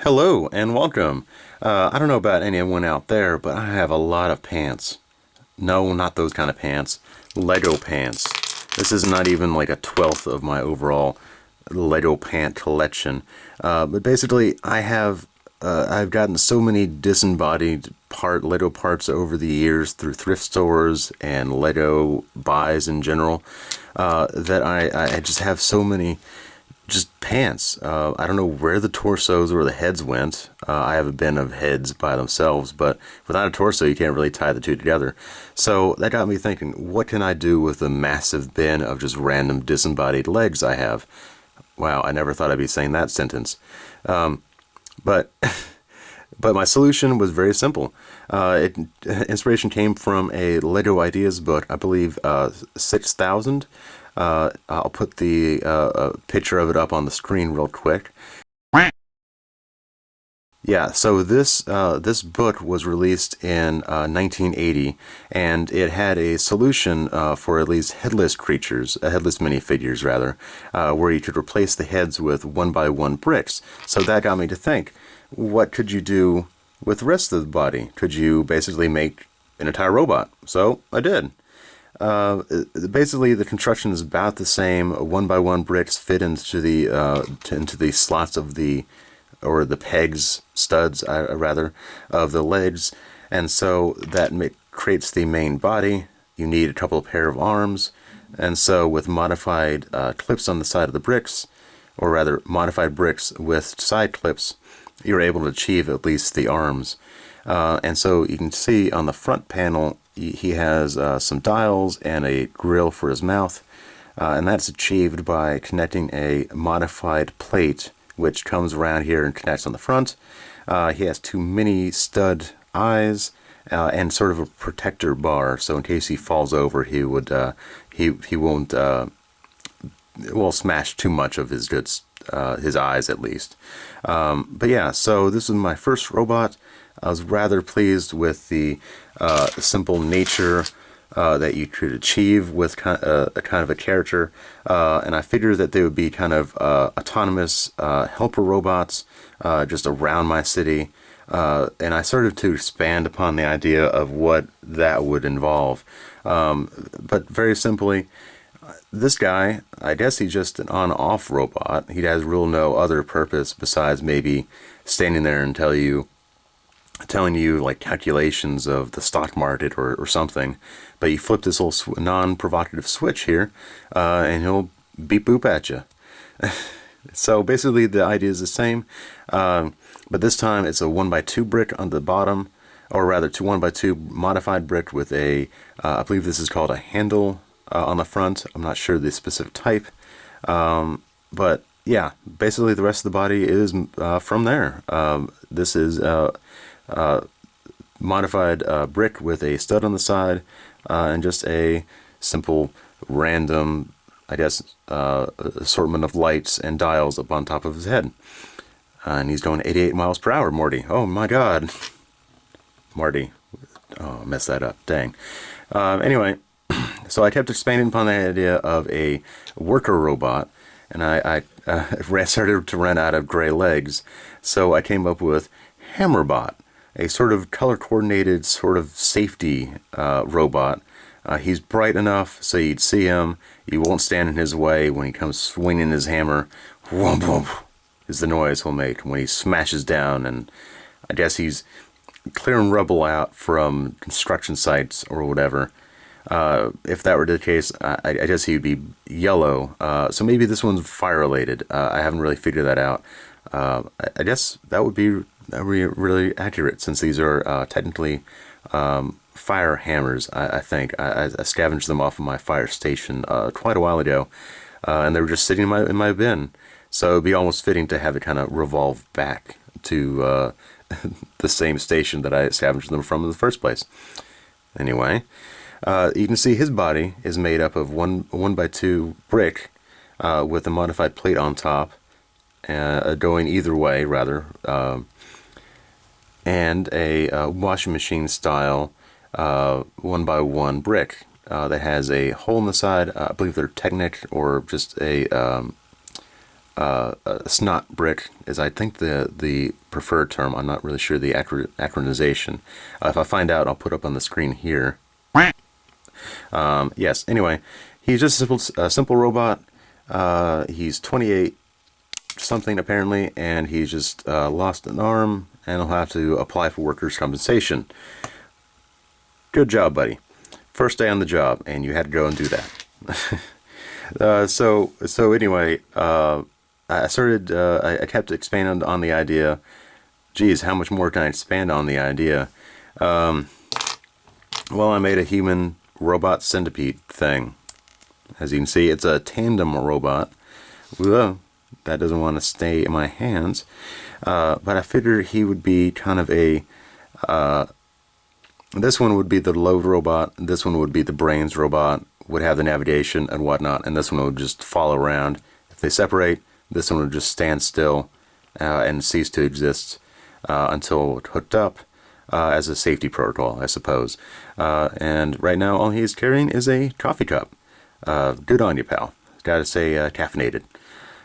Hello and welcome. I don't know about anyone out there, but I have a lot of pants. No, not those kind of pants. Lego pants. This is not even like a twelfth of my overall Lego pant collection. But basically, I've gotten so many disembodied Lego parts over the years through thrift stores and Lego buys in general, that I just have so many just pants. I don't know where the torsos or the heads went. I have a bin of heads by themselves, but without a torso, you can't really tie the two together. So that got me thinking, what can I do with the massive bin of just random disembodied legs I have? Wow, I never thought I'd be saying that sentence. But but my solution was very simple. Inspiration came from a Lego Ideas book, I believe 6,000. I'll put the picture of it up on the screen real quick. Yeah, so this book was released in 1980, and it had a solution for at least headless creatures, headless minifigures rather, where you could replace the heads with one by one bricks. So that got me to think, what could you do with the rest of the body? Could you basically make an entire robot? So I did. Basically, the construction is about the same. One by one bricks fit into the slots of the pegs, studs, rather, of the legs, and so that creates the main body. You need a couple of pair of arms, and so with modified clips on the side of the bricks, or rather modified bricks with side clips, you're able to achieve at least the arms. And so you can see on the front panel he has some dials and a grill for his mouth, and that's achieved by connecting a modified plate which comes around here and connects on the front. He has two mini stud eyes and sort of a protector bar, so in case he falls over, he won't smash too much of his eyes at least. But yeah, so this is my first robot. I was rather pleased with the simple nature that you could achieve with kind of a character, and I figured that they would be kind of autonomous helper robots just around my city, and I started to expand upon the idea of what that would involve. But very simply, this guy, I guess he's just an on-off robot. He has real no other purpose besides maybe standing there and telling you like calculations of the stock market or something. But you flip this little non-provocative switch here, and he'll beep boop at you. So basically the idea is the same, but this time it's a 1x2 brick on the bottom, or rather 1x2 modified brick with I believe this is called a handle on the front. I'm not sure the specific type, but yeah, basically the rest of the body is from there. This is modified brick with a stud on the side, and just a simple random, I guess, assortment of lights and dials up on top of his head. And he's going 88 miles per hour, Morty. Oh my god. Marty. Oh, I messed that up. Dang. Anyway, so I kept expanding upon the idea of a worker robot, and I started to run out of gray legs, so I came up with Hammerbot, a sort of color-coordinated sort of safety robot. He's bright enough so you'd see him. You won't stand in his way when he comes swinging his hammer. Whoomp, whoomp is the noise he'll make when he smashes down, and I guess he's clearing rubble out from construction sites or whatever. If that were the case, I guess he'd be yellow. So maybe this one's fire-related. I haven't really figured that out. I guess that would be really accurate, since these are technically fire hammers. I think I scavenged them off of my fire station quite a while ago, and they were just sitting in my bin. So it'd be almost fitting to have it kind of revolve back to the same station that I scavenged them from in the first place. Anyway, you can see his body is made up of 1x2 brick with a modified plate on top, going either way rather, and a washing machine style 1x1 brick that has a hole in the side. I believe they're Technic, or just a a snot brick is, I think, the preferred term. I'm not really sure the acronization. If I find out, I'll put up on the screen here. Yes. Anyway, he's just a simple robot. He's 28 something apparently, and he's just lost an arm, and he'll have to apply for workers' compensation. Good job, buddy. First day on the job, and you had to go and do that. So anyway, I started. I kept expanding on the idea. Geez, how much more can I expand on the idea? Well, I made a human robot centipede thing. As you can see, it's a tandem robot. Whoa, that doesn't want to stay in my hands. But I figured he would be kind of a. This one would be the load robot. This one would be the brains robot. Would have the navigation and whatnot, and this one would just follow around. If they separate, this one would just stand still and cease to exist until hooked up as a safety protocol, I suppose. And right now, all he's carrying is a coffee cup. Good on you, pal. Gotta say, caffeinated.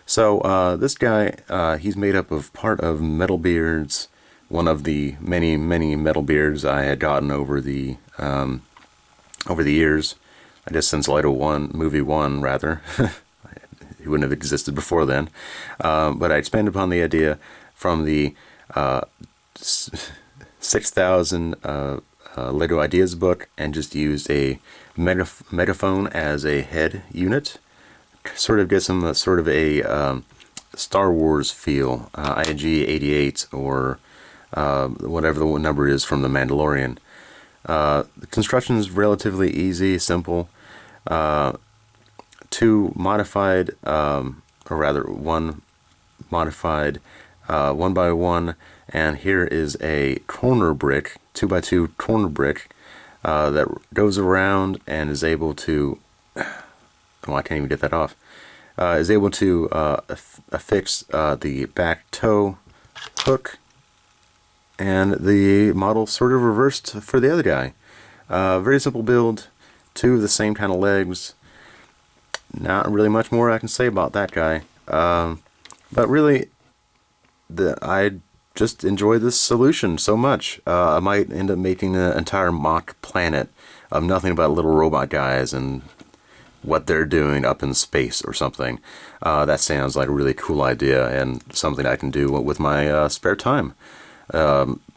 So this guy, he's made up of part of Metalbeard's, one of the many Metalbeards I had gotten over the years. I guess since movie one rather. He wouldn't have existed before then. But I expanded upon the idea from the 6,000 Lego Ideas book and just used a megaphone as a head unit. Sort of gives him a sort of a Star Wars feel, IG-88 or whatever the number is from The Mandalorian. The construction is relatively easy, simple. Two modified, or rather one modified 1x1, and here is a corner brick, 2x2 corner brick that goes around and is able to, well, I can't even get that off, is able to affix the back toe hook, and the model sort of reversed for the other guy. Very simple build, two of the same kind of legs. Not really much more I can say about that guy. But really, I just enjoy this solution so much. I might end up making an entire mock planet of nothing but little robot guys and what they're doing up in space or something. That sounds like a really cool idea and something I can do with my spare time.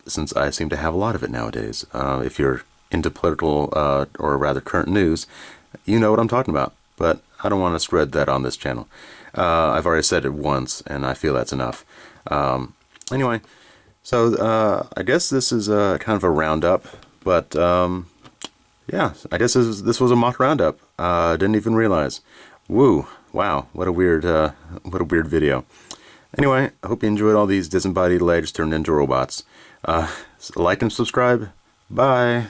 Since I seem to have a lot of it nowadays. If you're into political or rather current news, you know what I'm talking about. But I don't want to spread that on this channel. I've already said it once, and I feel that's enough. Anyway, so I guess this is kind of a roundup, but yeah, I guess this was a mock roundup. Didn't even realize. Woo! Wow! What a weird video. Anyway, I hope you enjoyed all these disembodied legs turned into robots. Like and subscribe. Bye.